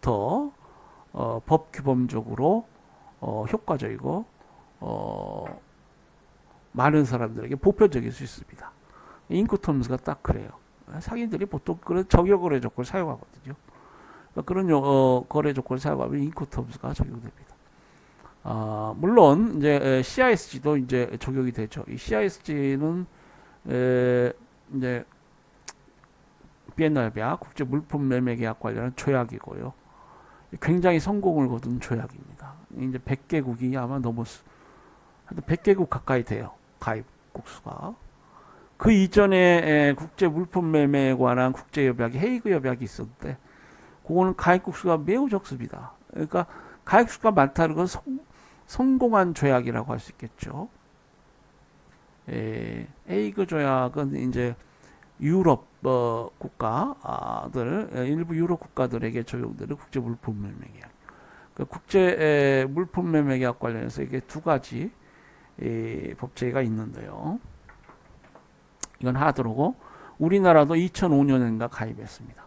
더 법 규범적으로 효과적이고 많은 사람들에게 보편적일 수 있습니다. 인코텀스가 딱 그래요. 상인들이 보통 그런 정여거래 조건을 사용하거든요. 그런 거래 조건을 사용하면 인코텀스가 적용됩니다. 물론 이제 CISG도 이제 적용이 되죠. 이 CISG는 이제 비엔나 협약, 국제 물품 매매 계약 관련한 조약이고요. 굉장히 성공을 거둔 조약입니다. 이제 100개국이 아마 넘었, 100개국 가까이 돼요. 가입국 수가. 그 이전에 국제 물품 매매에 관한 국제 협약이 헤이그 협약이 있었는데, 그거는 가입국 수가 매우 적습니다. 그러니까 가입국 수가 많다는 건 성공한 조약이라고 할 수 있겠죠. 헤이그 조약은 이제 유럽 국가들, 일부 유럽 국가들에게 적용되는 국제 물품 매매 계약. 그 국제 물품 매매 계약 관련해서 이게 두 가지 법제가 있는데요. 이건 하드로고 우리나라도 2005년인가 가입했습니다.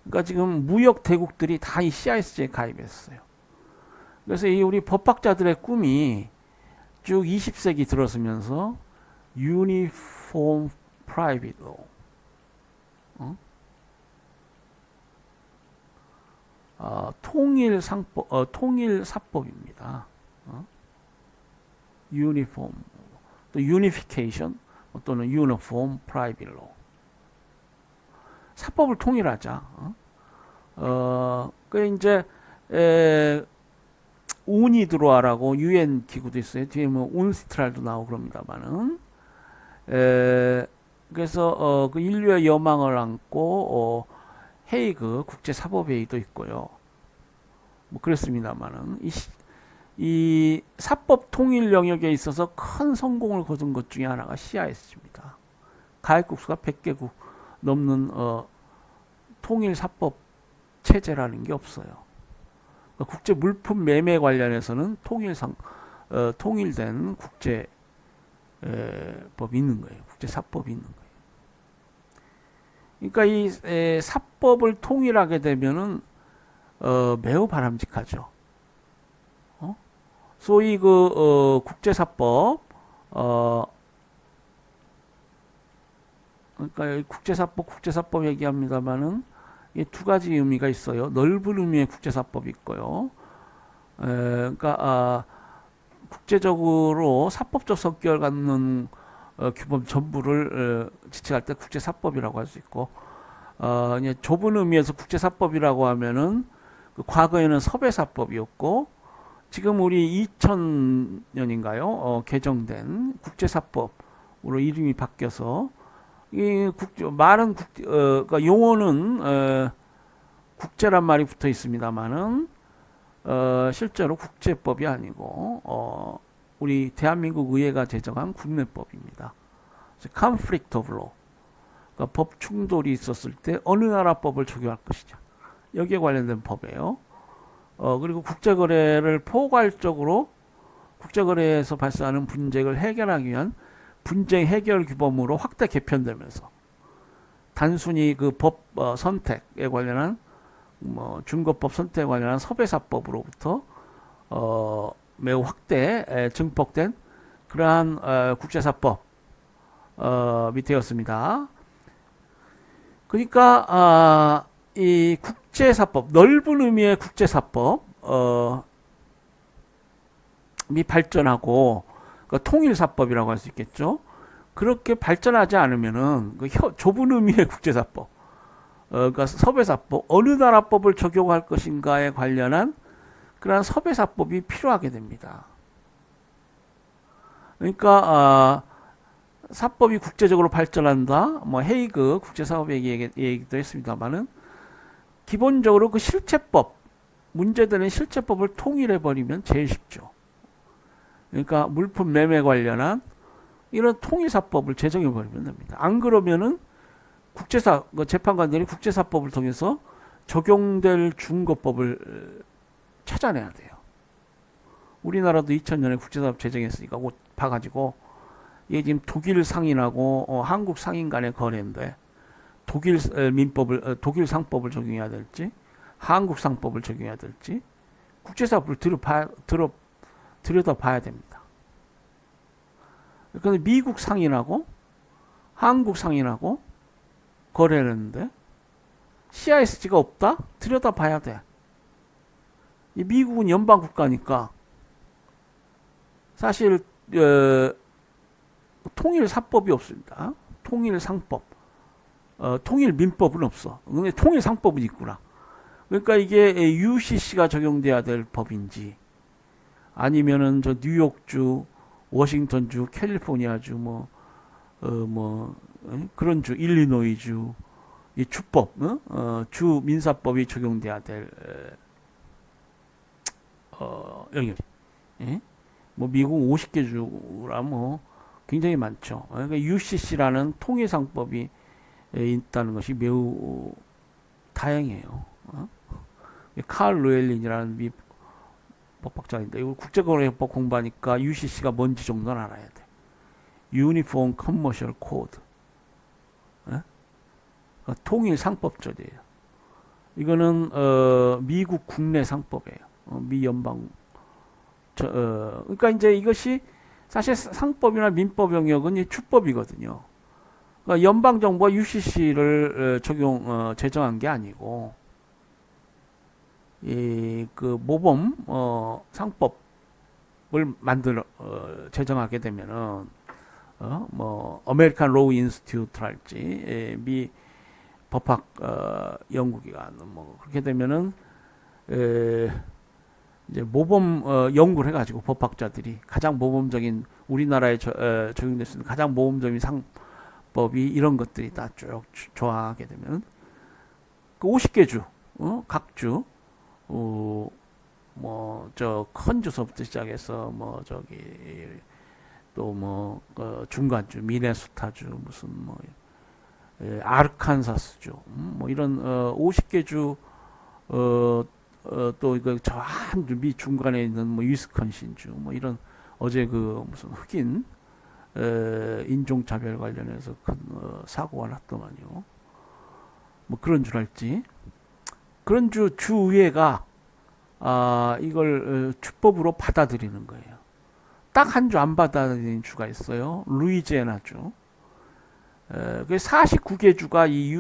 그러니까 지금 무역 대국들이 다 이 CISG에 가입했어요. 그래서 이 우리 법학자들의 꿈이 쭉 20세기 들어서면서 Uniform Private Law, 통일 상법, 통일 사법입니다. Uniform, 또 Unification, 또는 Uniform Private Law. 사법을 통일하자. 그 이제 우니드로아라고 UN 기구도 있어요. 뒤에 뭐 운스트랄도 나오고 그럽니다만은. 그래서 그 인류의 여망을 안고 헤이그 국제사법회의도 있고요. 뭐 그렇습니다만은 이 사법 통일 영역에 있어서 큰 성공을 거둔 것 중에 하나가 CISG입니다. 가입국 수가 100개국 넘는 통일 사법 체제라는 게 없어요. 그러니까 국제 물품 매매 관련해서는 통일된 국제 법이 있는 거예요. 국제 사법이 있는 거예요. 그러니까 이 사법을 통일하게 되면은 매우 바람직하죠. 소위 그 국제사법, 그러니까 국제사법 얘기합니다만은 이 두 가지 의미가 있어요. 넓은 의미의 국제사법이 있고요. 그러니까 국제적으로 사법적 성격을 갖는 규범 전부를 지칭할 때 국제사법이라고 할 수 있고, 이제 좁은 의미에서 국제사법이라고 하면은 그 과거에는 섭외사법이었고, 지금 우리 2000년인가요? 개정된 국제사법으로 이름이 바뀌어서 이 많은 그러니까 용어는 국제란 말이 붙어 있습니다만은 실제로 국제법이 아니고 우리 대한민국 의회가 제정한 국내법입니다. conflict of law, 그러니까 법 충돌이 있었을 때 어느 나라 법을 적용할 것이냐, 여기에 관련된 법이에요. 그리고 국제거래를 포괄적으로 국제거래에서 발생하는 분쟁을 해결하기 위한 분쟁 해결 규범으로 확대 개편되면서 단순히 그 법 선택에 관련한 뭐 중거법 선택에 관련한 섭외사법으로부터 매우 확대 증폭된 그러한 국제사법이 되었습니다. 그러니까 이 국제사법, 넓은 의미의 국제사법이 발전하고, 그러니까 통일사법이라고 할 수 있겠죠. 그렇게 발전하지 않으면은 그 좁은 의미의 국제사법, 그러니까 섭외사법, 어느 나라 법을 적용할 것인가에 관련한 그러한 섭외사법이 필요하게 됩니다. 그러니까 사법이 국제적으로 발전한다, 뭐 헤이그 국제사법 얘기도 했습니다만은 기본적으로 그 실체법, 문제되는 실체법을 통일해버리면 제일 쉽죠. 그러니까 물품 매매 관련한 이런 통일사법을 제정해버리면 됩니다. 안 그러면은 재판관들이 국제사법을 통해서 적용될 중거법을 찾아내야 돼요. 우리나라도 2000년에 국제사법 제정했으니까 곧 봐가지고, 이게 지금 독일 상인하고 한국 상인 간의 거래인데 독일 민법을 독일 상법을 적용해야 될지, 한국 상법을 적용해야 될지 국제사법을 들여다봐야 됩니다. 그런데 미국 상인하고 한국 상인하고 거래를 했는데 CISG가 없다? 들여다봐야 돼. 이 미국은 연방국가니까 사실 통일사법이 없습니다. 통일상법, 통일민법은 없어. 근데 통일상법은 있구나. 그러니까 이게 UCC가 적용돼야 될 법인지 아니면은 저 뉴욕주, 워싱턴주, 캘리포니아주 그런 주, 일리노이주 이 주법, 주 민사법이 적용돼야 될 영역. 예? 뭐 미국 50개 주라 뭐 굉장히 많죠. 그러니까 UCC라는 통일상법이 있다는 것이 매우 다행이에요. 칼 루엘린이라는 미 법학자인데 이거 국제거래법 공부하니까 UCC가 뭔지 정도는 알아야 돼. Uniform Commercial Code. 그러니까 통일 상법절이에요. 이거는 미국 국내 상법이에요. 미 연방 그러니까 이제 이것이 사실 상법이나 민법 영역은 주법이거든요. 그러니까 연방 정부가 UCC를 제정한 게 아니고 그 모범 상법을 제정하게 되면은 아메리칸 로우 인스티튜트랄지 미 법학 연구기관 뭐 그렇게 되면은 이제 모범 연구를 해가지고 법학자들이 가장 모범적인 우리나라에 적용될 수 있는 가장 모범적인 상법이 이런 것들이 다 쭉 조합하게 되면 그 50개 주 각주 저 큰 주서부터 시작해서 또 중간주 미네소타주 무슨 아르칸사스주 뭐 이런 50개 주 또 이거 저 한 미 중간에 있는 위스콘신주 뭐 이런 어제 그 무슨 흑인 인종차별 관련해서 큰 사고가 났더만요. 뭐 그런 줄 알지. 그런 주의회가 이걸 주법으로 받아들이는 거예요. 딱 한 주 안 받아들이는 주가 있어요. 루이지애나주. 그 49개 주가 이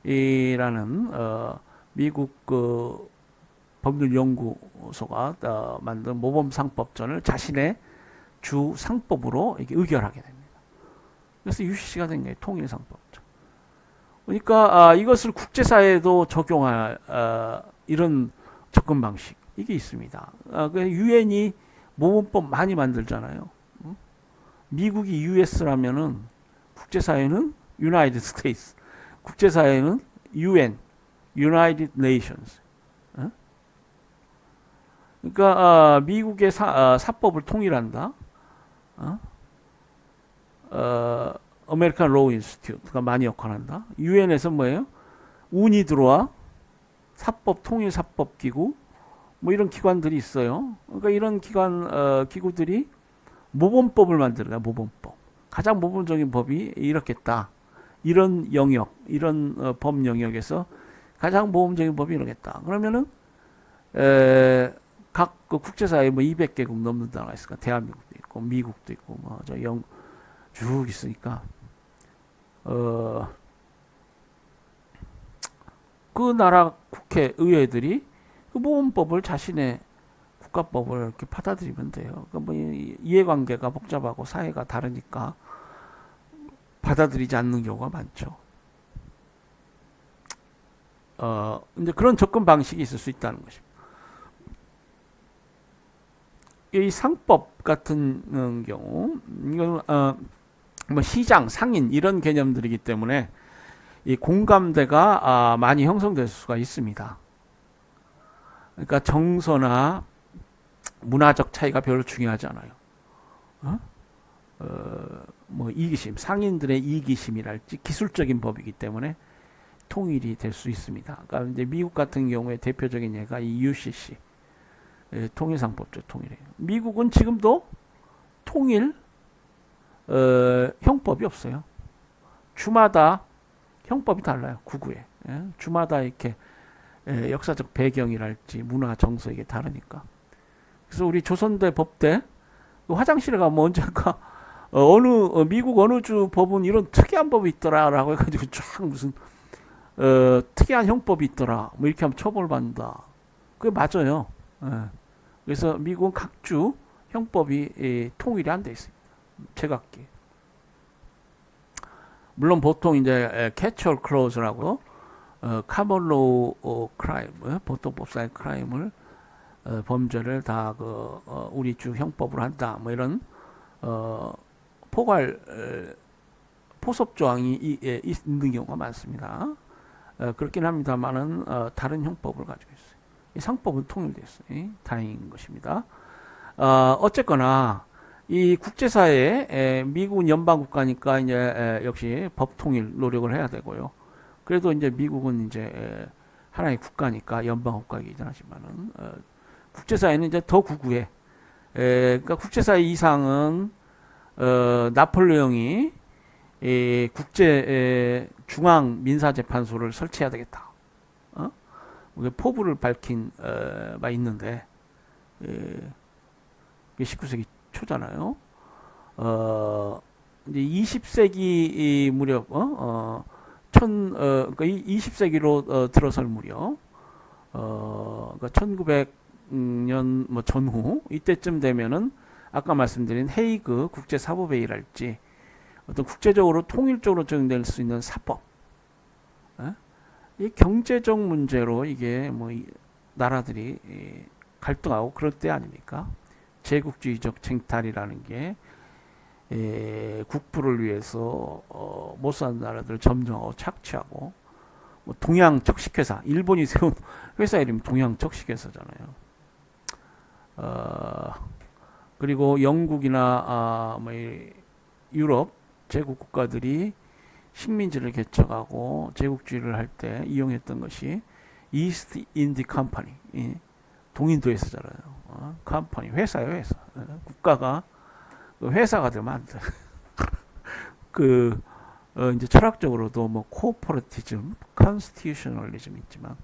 UCC라는 미국 그 법률연구소가 만든 모범상법전을 자신의 주 상법으로 이렇게 의결하게 됩니다. 그래서 UCC가 된 거예요. 통일상법전. 그러니까 이것을 국제사회에도 적용할 이런 접근 방식 이게 있습니다. 유엔이 모범법 많이 만들잖아요. 미국이 US라면은 국제사회는 United States, 국제사회는 UN, United Nations. 그러니까 미국의 사법을 통일한다. 아메리칸 로우 인스티튜트가 많이 역할한다. 유엔에서 뭐예요? 운이 들어와 사법 통일 사법 기구 뭐 이런 기관들이 있어요. 그러니까 이런 기구들이 모범법을 만들어요. 모범법. 가장 모범적인 법이 이렇겠다. 이런 영역, 이런 법 영역에서 가장 모범적인 법이 이러겠다. 그러면은 각 그 국제사회에 200개국 넘는 나라가 있으니까 대한민국도 있고 미국도 있고 쭉 있으니까 그 나라 국회 의회들이 그 모범법을 자신의 국가법을 이렇게 받아들이면 돼요. 그러니까 이해관계가 복잡하고 사회가 다르니까 받아들이지 않는 경우가 많죠. 이제 그런 접근 방식이 있을 수 있다는 것입니다. 이 상법 같은 경우, 이건 시장, 상인 이런 개념들이기 때문에 이 공감대가 많이 형성될 수가 있습니다. 그러니까 정서나 문화적 차이가 별로 중요하지 않아요. 이기심, 상인들의 이기심이랄지 기술적인 법이기 때문에 통일이 될 수 있습니다. 그러니까 이제 미국 같은 경우에 대표적인 예가 이 UCC, 통일상법적 통일이에요. 미국은 지금도 통일 형법이 없어요. 주마다 형법이 달라요. 구구에 주마다 이렇게 역사적 배경이랄지 문화 정서 이게 다르니까. 그래서 우리 조선대 법대 화장실에 가면 언젠가 미국 어느 주 법은 이런 특이한 법이 있더라라고 해가지고 쫙 무슨 특이한 형법이 있더라 뭐 이렇게 하면 처벌받는다. 그게 맞아요. 그래서 미국은 각주 형법이 통일이 안 돼 있습니다. 제각기. 물론 보통 이제 캐치얼 클로즈라고 카먼로우 크라임 보통법상의 크라임을 범죄를 다 우리 주 형법으로 한다 뭐 이런 포괄 포섭 조항이 있는 경우가 많습니다. 그렇긴 합니다만은 다른 형법을 가지고 있어요. 이 상법은 통일되어 있어요. 다행인 것입니다. 어쨌거나 이 국제사회에 미국은 연방국가니까 이제 역시 법 통일 노력을 해야 되고요. 그래도 이제 미국은 이제 하나의 국가니까 연방국가이긴 하지만은 국제사회는 이제 더 구구해. 그러니까 국제사회 이상은 나폴레옹이 국제 중앙 민사재판소를 설치해야 되겠다. 포부를 밝힌 바 있는데 19세기 초잖아요. 이제 20세기 무렵 그러니까 20세기로 들어설 무렵 그러니까 1900년 뭐 전후 이때쯤 되면은 아까 말씀드린 헤이그 국제사법회의랄지 어떤 국제적으로 통일적으로 적용될 수 있는 사법, 이 경제적 문제로 이게 뭐 나라들이 갈등하고 그럴 때 아닙니까? 제국주의적 쟁탈이라는 게 국부를 위해서 못 사는 나라들을 점령하고 착취하고 뭐 동양적식회사 일본이 세운 회사 이름이 동양적식회사잖아요. 그리고 영국이나 뭐 유럽 제국 국가들이 식민지를 개척하고 제국주의를 할 때 이용했던 것이 이스트 인디 컴퍼니 동인도에서잖아요. 컴퍼니 회사예요, 회사. 국가가 회사가 되면 안 돼. 이제 철학적으로도 뭐 코퍼레티즘, 컨스티튜셔널리즘 있지만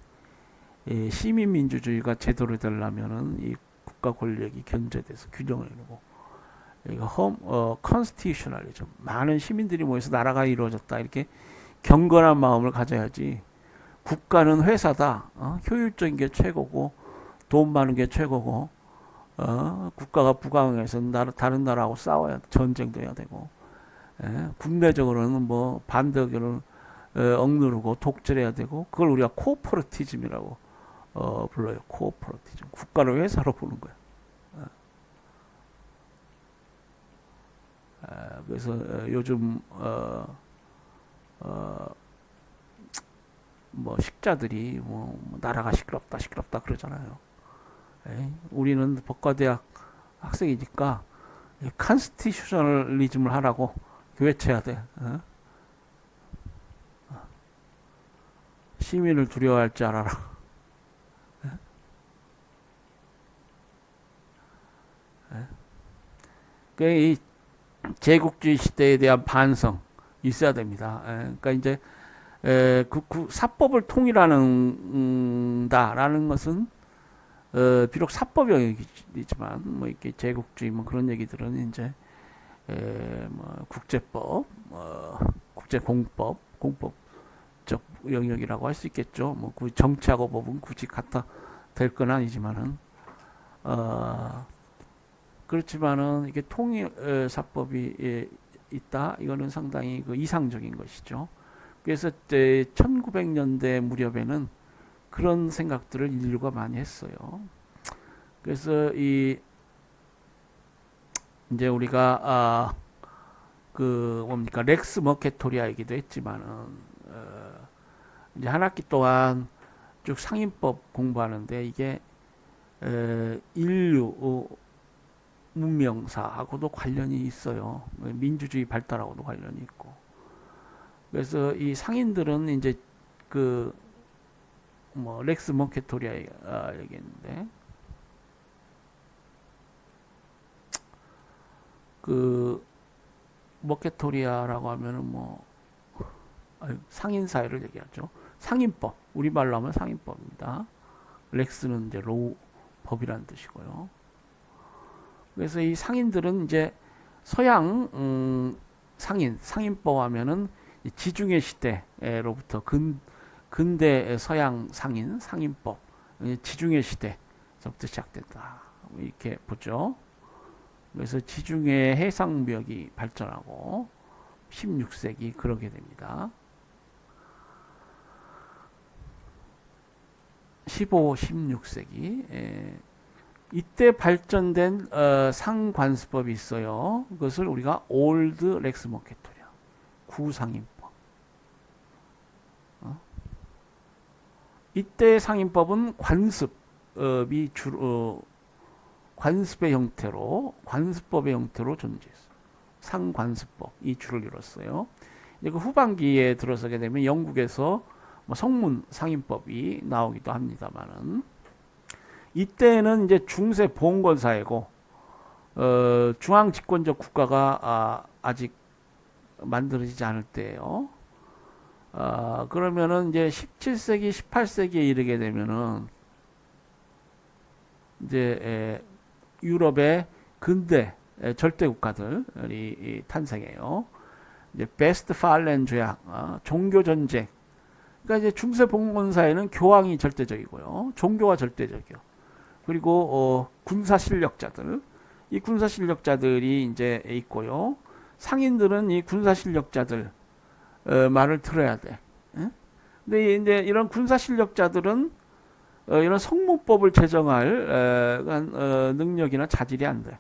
시민민주주의가 제도로 되려면은 이 국가 권력이 견제돼서 균형을 이루고 이거 컨스티튜셔널리즘 많은 시민들이 모여서 나라가 이루어졌다 이렇게 경건한 마음을 가져야지. 국가는 회사다. 효율적인 게 최고고 돈 많은 게 최고고 국가가 부강해서 다른 나라하고 싸워야 전쟁도 해야 되고 국내적으로는 뭐 반대 의견을 억누르고 독재해야 되고 그걸 우리가 코퍼레티즘이라고 불러요. 코퍼레티즘. 국가를 회사로 보는 거야. 그래서 요즘 뭐 식자들이 뭐 나라가 시끄럽다 그러잖아요. 우리는 법과대학 학생이니까 컨스티튜셔널리즘을 하라고 외쳐야 돼. 시민을 두려워할 줄 알아라. 이 제국주의 시대에 대한 반성 있어야 됩니다. 그러니까 이제 사법을 통일하는다라는 것은 비록 사법 영역이지만 뭐 이렇게 제국주의 뭐 그런 얘기들은 이제 뭐 국제법, 국제공법, 공법적 영역이라고 할 수 있겠죠. 뭐 정치하고 법은 굳이 같아 될 건 아니지만은 그렇지만은 이게 통일 사법이 있다. 이거는 상당히 이상적인 것이죠. 그래서 1900년대 무렵에는 그런 생각들을 인류가 많이 했어요. 그래서 이제 우리가 뭡니까 렉스 머케토리아 얘기도 했지만은 이제 한 학기 동안 쭉 상인법 공부하는데 이게 인류 문명사하고도 관련이 있어요. 민주주의 발달하고도 관련이 있고. 그래서 이 상인들은 이제 뭐 렉스 머케토리아 얘기했는데 머케토리아라고 하면은 뭐 상인 사회를 얘기하죠. 상인법, 우리말로 하면 상인법입니다. 렉스는 이제 로우 법이라는 뜻이고요. 그래서 이 상인들은 이제 서양 상인법 하면은 지중해 시대로부터 근대 서양 상인법, 지중해 시대부터 시작됐다. 이렇게 보죠. 그래서 지중해 해상무역이 발전하고 16세기 그러게 됩니다. 15, 16세기. 이때 발전된 상관습법이 있어요. 그것을 우리가 올드 렉스 머케토리아, 구상인법. 이때 상인법은 관습의 형태로, 관습법의 형태로 존재했어요. 상관습법이 주를 이뤘어요. 이제 그 후반기에 들어서게 되면 영국에서 성문 상인법이 나오기도 합니다만은, 이때는 이제 중세 봉건 사회고 중앙 집권적 국가가 아직 만들어지지 않을 때예요. 그러면은 이제 17세기, 18세기에 이르게 되면은 이제 유럽의 근대 절대 국가들이 탄생해요. 이제 베스트팔렌 조약, 종교 전쟁. 그러니까 이제 중세 봉건 사회는 교황이 절대적이고요, 종교가 절대적이요. 그리고 군사 실력자들, 이 군사 실력자들이 이제 있고요. 상인들은 이 군사 실력자들 말을 들어야 돼. 근데 이제 이런 군사 실력자들은 이런 성문법을 제정할 능력이나 자질이 안 돼.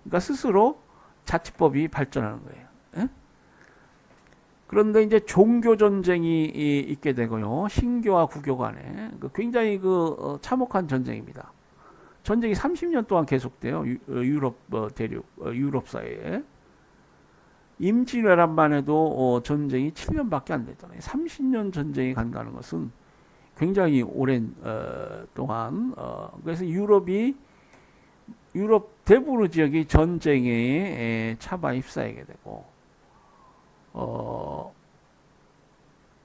그러니까 스스로 자치법이 발전하는 거예요. 그런데 이제 종교 전쟁이 있게 되고요. 신교와 구교 간에 굉장히 참혹한 전쟁입니다. 전쟁이 30년 동안 계속돼요. 유럽 대륙, 유럽 사회에. 임진왜란만 해도 전쟁이 7년밖에 안 됐잖아요. 30년 전쟁이 간다는 것은 굉장히 오랜 동안, 그래서 유럽 대부분의 지역이 전쟁에 차마 휩싸이게 되고,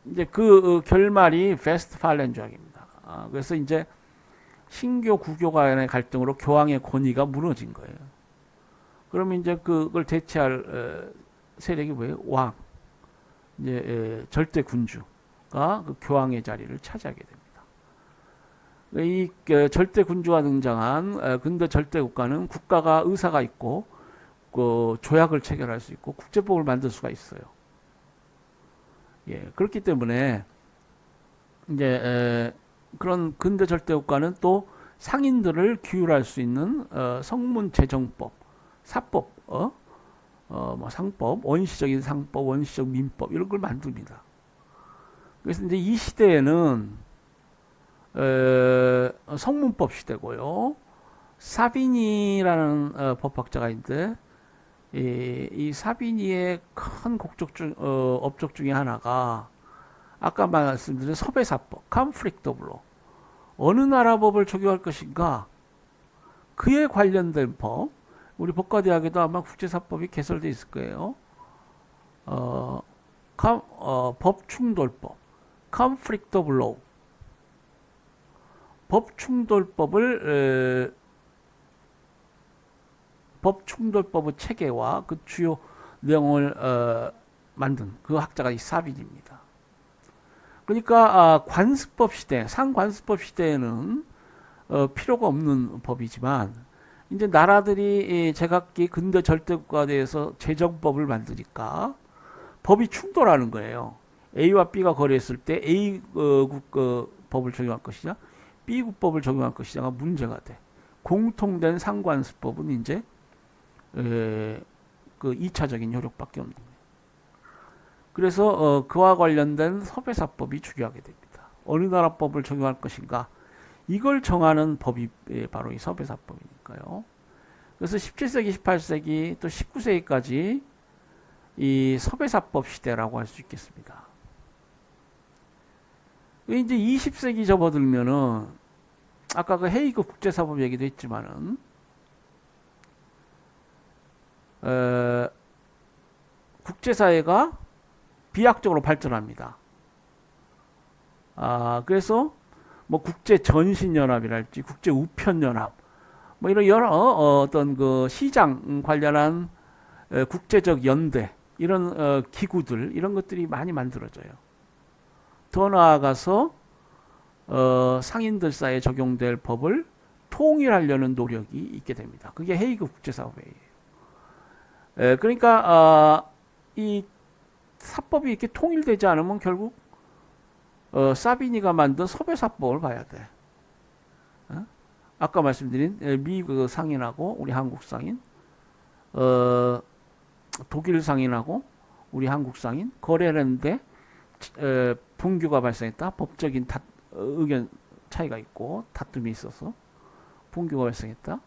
이제 그 결말이 베스트팔렌 조약입니다. 그래서 이제 신교 구교 간의 갈등으로 교황의 권위가 무너진 거예요. 그러면 이제 그걸 대체할 세력이 뭐예요? 왕, 이제 절대 군주가 그 교황의 자리를 차지하게 됩니다. 이 절대 군주가 등장한 근대 절대 국가는 국가가 의사가 있고 그 조약을 체결할 수 있고 국제법을 만들 수가 있어요. 예, 그렇기 때문에 이제 그런 근대 절대 국가는 또 상인들을 규율할 수 있는 성문 제정법, 사법, 뭐 상법, 원시적인 상법, 원시적 민법 이런 걸 만듭니다. 그래서 이제 이 시대에는 성문법 시대고요. 사비니라는 법학자가 있는데 이 사비니의 큰 업적 중에 하나가 아까 말씀드린 섭외사법, conflict of law. 어느 나라 법을 적용할 것인가? 그에 관련된 법. 우리 법과대학에도 아마 국제사법이 개설되어 있을 거예요. 법충돌법, conflict of law. 법충돌법의 체계와 그 주요 내용을 만든 그 학자가 이 사빈입니다. 그러니까 관습법 시대, 상관습법 시대에는 필요가 없는 법이지만 이제 나라들이 제각기 근대 절대국가에 대해서 제정법을 만드니까 법이 충돌하는 거예요. A와 B가 거래했을 때 A국 법을 적용할 것이냐, B국 법을 적용할 것이냐가 문제가 돼. 공통된 상관습법은 이제 그 2차적인 효력밖에 없는 거예요. 그래서 그와 관련된 섭외사법이 중요하게 됩니다. 어느 나라 법을 적용할 것인가, 이걸 정하는 법이 바로 이 섭외사법이니까요. 그래서 17세기, 18세기 또 19세기까지 이 섭외사법 시대라고 할 수 있겠습니다. 이제 20세기 접어들면은 아까 그 헤이그 국제사법 얘기도 했지만은 국제사회가 비약적으로 발전합니다. 그래서 뭐 국제 전신 연합이랄지 국제 우편 연합 뭐 이런 여러 어떤 그 시장 관련한 국제적 연대 이런 기구들 이런 것들이 많이 만들어져요. 더 나아가서 상인들 사이에 적용될 법을 통일하려는 노력이 있게 됩니다. 그게 헤이그 국제사법회의예요. 그러니까 이 사법이 이렇게 통일되지 않으면 결국 사비니가 만든 소배사법을 봐야 돼. 아까 말씀드린 미국 상인하고 우리 한국 상인, 독일 상인하고 우리 한국 상인 거래를 했는데 분규가 발생했다. 법적인 의견 차이가 있고 다툼이 있어서 분규가 발생했다.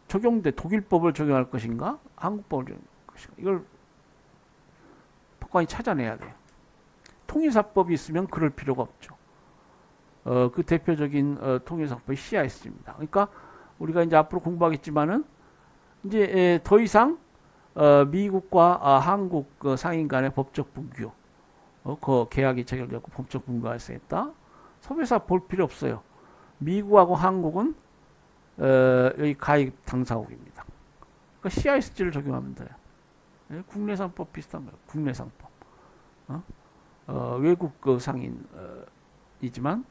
독일법을 적용할 것인가? 한국법을 적용할 것인가? 이걸 법관이 찾아내야 돼요. 통일사법이 있으면 그럴 필요가 없죠. 그 대표적인 통일사법이 CIS입니다. 그러니까 우리가 이제 앞으로 공부하겠지만은 이제 더 이상 미국과 한국 상인 간의 법적 분규, 그 계약이 체결되고 법적 분규가 발생했다. 소비사 볼 필요 없어요. 미국하고 한국은 여기 가입 당사국입니다. 그러니까 CISG를 적용하면 돼요. 국내상법 비슷한 거예요. 국내상법. 외국 그 상인이지만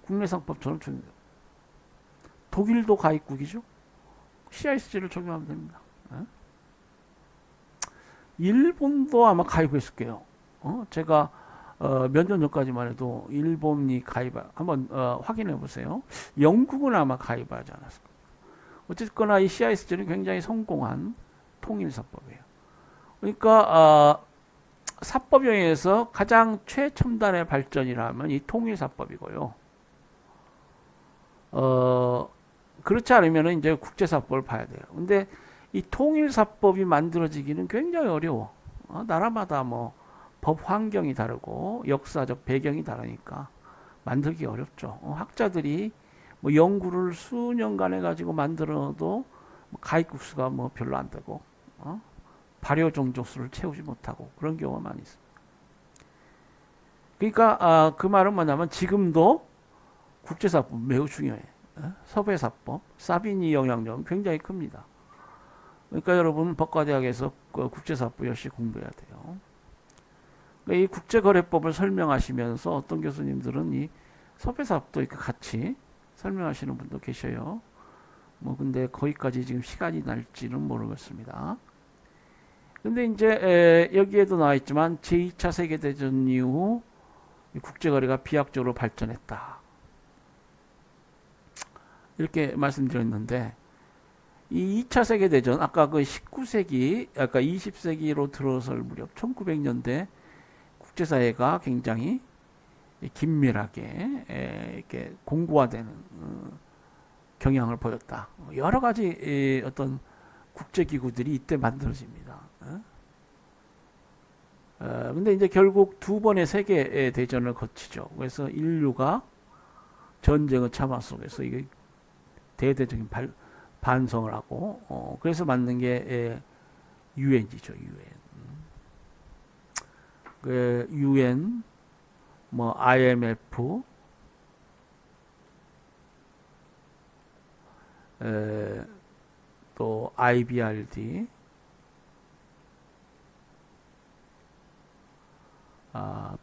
국내상법처럼 적용돼요. 독일도 가입국이죠. CISG를 적용하면 됩니다. 일본도 아마 가입했을 거예요. 제가 몇 년 전까지만 해도 일본이 한번 확인해 보세요. 영국은 아마 가입하지 않았을까. 어쨌거나 이 CISG는 굉장히 성공한 통일사법이에요. 그러니까 사법 영역에서 가장 최첨단의 발전이라면 이 통일사법이고요. 그렇지 않으면 이제 국제사법을 봐야 돼요. 근데 이 통일사법이 만들어지기는 굉장히 어려워. 나라마다 뭐 법 환경이 다르고 역사적 배경이 다르니까 만들기 어렵죠. 학자들이 뭐 연구를 수년간 해가지고 만들어도 가입국 수가 뭐 별로 안 되고 발효 종족수를 채우지 못하고 그런 경우가 많이 있습니다. 그러니까 그 말은 뭐냐면 지금도 국제사법 매우 중요해. 서배사법, 사비니 영향력은 굉장히 큽니다. 그러니까 여러분 법과대학에서 국제사법 열심히 공부해야 돼요. 이 국제거래법을 설명하시면서 어떤 교수님들은 이 서배사법도 이렇게 같이 설명하시는 분도 계셔요. 뭐 근데 거기까지 지금 시간이 날지는 모르겠습니다. 근데 이제 여기에도 나와 있지만 제2차 세계대전 이후 국제거래가 비약적으로 발전했다. 이렇게 말씀드렸는데 이 2차 세계대전 아까 그 19세기 아까 20세기로 들어설 무렵 1900년대 국제사회가 굉장히 긴밀하게 이렇게 공고화되는 경향을 보였다. 여러 가지 어떤 국제기구들이 이때 만들어집니다. 근데 이제 결국 두 번의 세계 대전을 거치죠. 그래서 인류가 전쟁의 참화 속에서 이게 대대적인 반성을 하고 그래서 만든 게 유엔이죠. 유엔 뭐 IMF 또 IBRD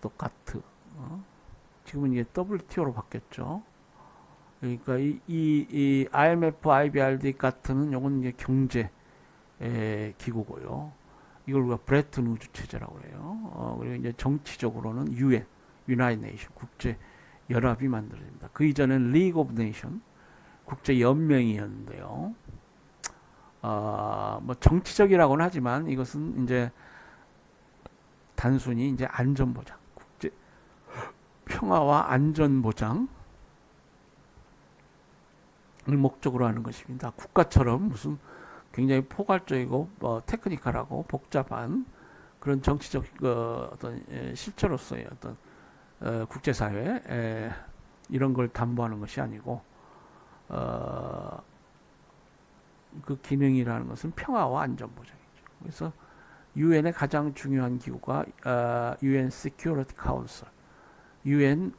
또 가트 지금은 이게 WTO로 바뀌었죠. 그러니까 이 IMF, IBRD 가트는 요건 이제 경제 기구고요. 이걸 우리가 브레튼 우즈 체제라고 해요. 그리고 이제 정치적으로는 UN, United Nation, 국제 연합이 만들어집니다. 그 이전엔 League of Nation, 국제 연맹이었는데요. 뭐 정치적이라고는 하지만 이것은 이제 단순히 이제 안전보장, 국제 평화와 안전보장을 목적으로 하는 것입니다. 국가처럼 무슨 굉장히 포괄적이고 테크니컬하고 복잡한 그런 정치적 어떤 실체로서의 어떤 국제사회 이런 걸 담보하는 것이 아니고 그 기능이라는 것은 평화와 안전보장이죠. 그래서 유엔의 가장 중요한 기구가 UN Security Council, 유엔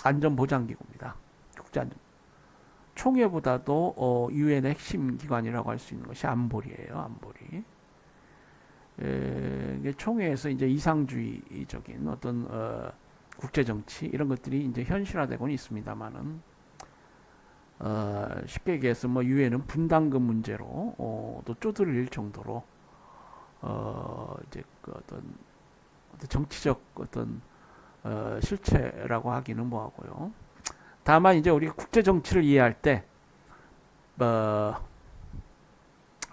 안전보장기구입니다. 국제안전. 총회보다도 유엔의 핵심 기관이라고 할 수 있는 것이 안보리예요. 안보리. 총회에서 이제 이상주의적인 어떤 국제 정치 이런 것들이 이제 현실화되고는 있습니다만은 쉽게 얘기해서 뭐 유엔은 분담금 문제로 또 쪼들릴 정도로 이제 그 어떤 정치적 어떤 실체라고 하기는 뭐하고요. 다만 이제 우리가 국제 정치를 이해할 때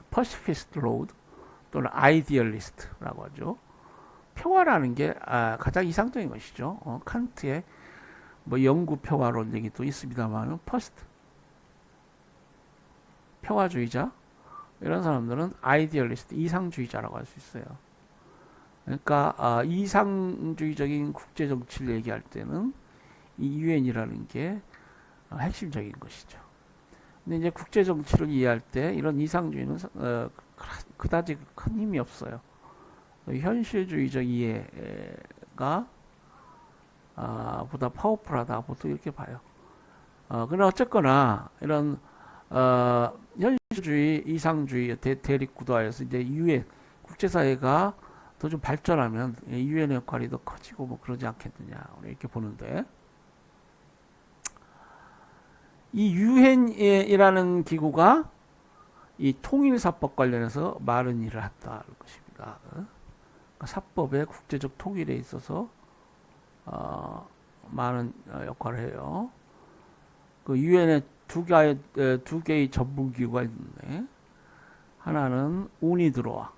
퍼시피스트 로드 또는 아이디얼리스트라고 하죠. 평화라는 게 가장 이상적인 것이죠. 칸트의 뭐 영구 평화론 얘기도 있습니다만 퍼스트 평화주의자 이런 사람들은 아이디얼리스트 이상주의자라고 할 수 있어요. 그러니까 이상주의적인 국제 정치를 얘기할 때는 이 유엔이라는 게 핵심적인 것이죠. 근데 이제 국제 정치를 이해할 때 이런 이상주의는 그다지 큰 힘이 없어요. 현실주의적 이해가 보다 파워풀하다 보통 이렇게 봐요. 그러나 어쨌거나 이런 현실주의, 이상주의 대립 구도하에서 이제 유엔 국제사회가 더 좀 발전하면 유엔의 역할이 더 커지고 뭐 그러지 않겠느냐 이렇게 보는데 이 유엔이라는 기구가 이 통일사법 관련해서 많은 일을 했다는 것입니다. 그러니까 사법의 국제적 통일에 있어서 많은 역할을 해요. 그 유엔에 두 개의 전문기구가 있는데 하나는 우니드로아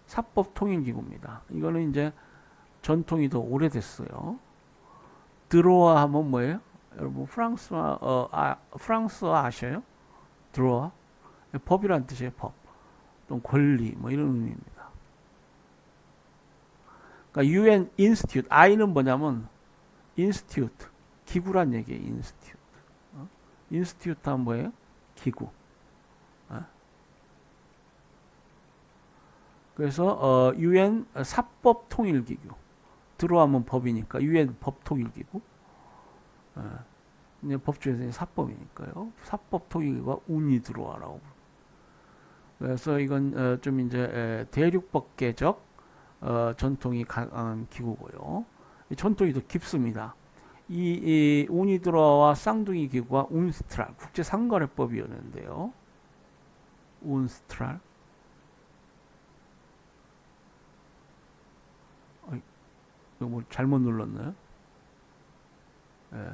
사법통일기구입니다. 이거는 이제 전통이 더 오래됐어요. 드로아 하면 뭐예요? 여러분 프랑스어 아셔요? 드로아 법이란 뜻이에요. 법 또는 권리 뭐 이런 의미입니다. 그러니까 UN 인스티튜트 I는 뭐냐면 인스티튜트 기구란 얘기예요. 인스티튜트 인스티튜트 하면 뭐예요? 기구. 그래서 UN 사법통일기구 들어가면 법이니까 UN 법통일기구 법조에서 사법이니까요. 사법통일기구가 운이 들어와라고. 그래서 이건 좀 이제 대륙법계적 전통이 강한 기구고요. 전통이 더 깊습니다. 이 운이 들어와 쌍둥이 기구가 운스트랄 국제상거래법이었는데요. 운스트랄 이거 뭐 잘못 눌렀나요? 예.